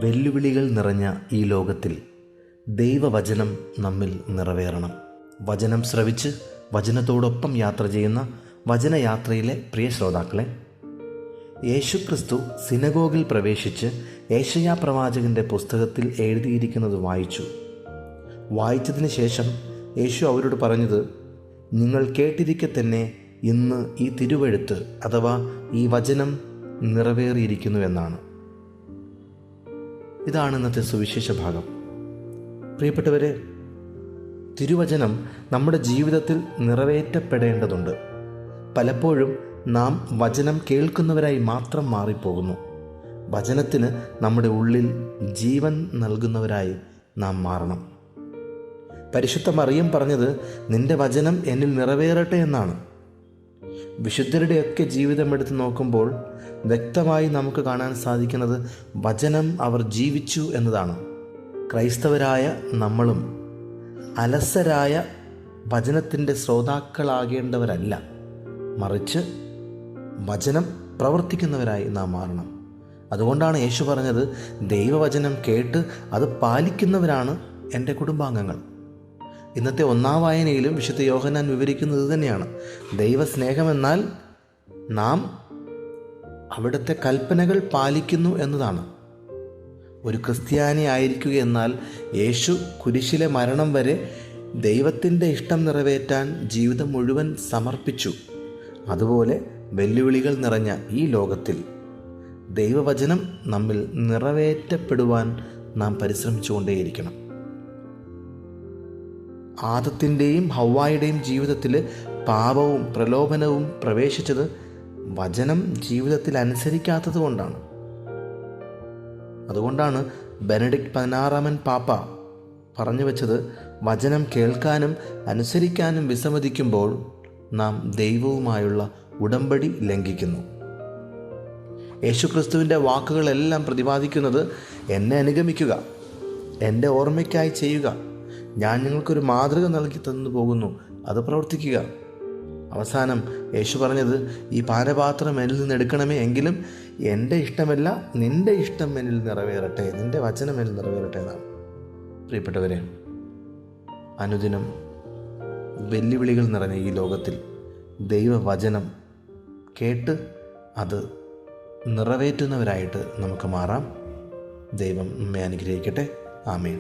വെല്ലുവിളികൾ നിറഞ്ഞ ഈ ലോകത്തിൽ ദൈവവചനം നമ്മിൽ നിറവേറണം. വചനം ശ്രവിച്ച് വചനത്തോടൊപ്പം യാത്ര ചെയ്യുന്ന വചനയാത്രയിലെ പ്രിയ ശ്രോതാക്കളെ, യേശുക്രിസ്തു സിനഗോഗിൽ പ്രവേശിച്ച് ഏശയ്യാ പ്രവാചകൻ്റെ പുസ്തകത്തിൽ എഴുതിയിരിക്കുന്നത് വായിച്ചതിന് ശേഷം യേശു അവരോട് പറഞ്ഞത്, നിങ്ങൾ കേട്ടിരിക്കെ തന്നെ ഇന്ന് ഈ തിരുവെഴുത്ത് അഥവാ ഈ വചനം നിറവേറിയിരിക്കുന്നുവെന്നാണ്. ഇതാണ് ഇന്നത്തെ സുവിശേഷ ഭാഗം. പ്രിയപ്പെട്ടവരെ, തിരുവചനം നമ്മുടെ ജീവിതത്തിൽ നിറവേറ്റപ്പെടേണ്ടതുണ്ട്. പലപ്പോഴും നാം വചനം കേൾക്കുന്നവരായി മാത്രം മാറിപ്പോകുന്നു. വചനത്തിന് നമ്മുടെ ഉള്ളിൽ ജീവൻ നൽകുന്നവരായി നാം മാറണം. പരിശുദ്ധ മറിയം പറഞ്ഞത്, നിന്റെ വചനം എന്നിൽ നിറവേറട്ടെ എന്നാണ്. വിശുദ്ധരുടെയൊക്കെ ജീവിതം എടുത്ത് നോക്കുമ്പോൾ വ്യക്തമായി നമുക്ക് കാണാൻ സാധിക്കുന്നത് വചനം അവർ ജീവിച്ചു എന്നതാണ്. ക്രൈസ്തവരായ നമ്മളും അലസരായ വചനത്തിൻ്റെ ശ്രോതാക്കളാകേണ്ടവരല്ല, മറിച്ച് വചനം പ്രവർത്തിക്കുന്നവരായി നാം മാറണം. അതുകൊണ്ടാണ് യേശു പറഞ്ഞത്, ദൈവവചനം കേട്ട് അത് പാലിക്കുന്നവരാണ് എൻ്റെ കുടുംബാംഗങ്ങൾ. ഇന്നത്തെ ഒന്നാം വായനയിലും വിശുദ്ധ യോഹന്നാൻ വിവരിക്കുന്നത് തന്നെയാണ്. ദൈവസ്നേഹമെന്നാൽ നാം അവിടുത്തെ കൽപ്പനകൾ പാലിക്കുന്നു എന്നതാണ്. ഒരു ക്രിസ്ത്യാനി ആയിരിക്കുക എന്നാൽ യേശു കുരിശിലെ മരണം വരെ ദൈവത്തിൻ്റെ ഇഷ്ടം നിറവേറ്റാൻ ജീവിതം മുഴുവൻ സമർപ്പിച്ചു. അതുപോലെ വെല്ലുവിളികൾ നിറഞ്ഞ ഈ ലോകത്തിൽ ദൈവവചനം നമ്മിൽ നിറവേറ്റപ്പെടുവാൻ നാം പരിശ്രമിച്ചുകൊണ്ടേയിരിക്കണം. ആദത്തിൻ്റെയും ഹവ്വായുടെയും ജീവിതത്തിൽ പാപവും പ്രലോഭനവും പ്രവേശിച്ചത് വചനം ജീവിതത്തിൽ അനുസരിക്കാത്തത് കൊണ്ടാണ്. അതുകൊണ്ടാണ് ബെനഡിക്ട് 16 പാപ്പ പറഞ്ഞു വെച്ചത്, വചനം കേൾക്കാനും അനുസരിക്കാനും വിസമ്മതിക്കുമ്പോൾ നാം ദൈവവുമായുള്ള ഉടമ്പടി ലംഘിക്കുന്നു. യേശുക്രിസ്തുവിൻ്റെ വാക്കുകളെല്ലാം പ്രതിപാദിക്കുന്നത്, എന്നെ അനുഗമിക്കുക, എൻ്റെ ഓർമ്മയ്ക്കായി ചെയ്യുക, ഞാൻ നിങ്ങൾക്കൊരു മാതൃക നൽകി തന്നു പോകുന്നു, അത് പ്രവർത്തിക്കുക. അവസാനം യേശു പറഞ്ഞത്, ഈ പാനപാത്രം എന്നിൽ നിന്ന് എടുക്കണമേ, എങ്കിലും എൻ്റെ ഇഷ്ടമല്ല നിൻ്റെ ഇഷ്ടം എന്നിൽ നിറവേറട്ടെ, നിൻ്റെ വചനം എന്നിൽ നിറവേറട്ടെ എന്നാണ്. പ്രിയപ്പെട്ടവരെ, അനുദിനം വെല്ലുവിളികൾ നിറഞ്ഞ ഈ ലോകത്തിൽ ദൈവവചനം കേട്ട് അത് നിറവേറ്റുന്നവരായിട്ട് നമുക്ക് മാറാം. ദൈവം നമ്മെ അനുഗ്രഹിക്കട്ടെ. ആമേൻ.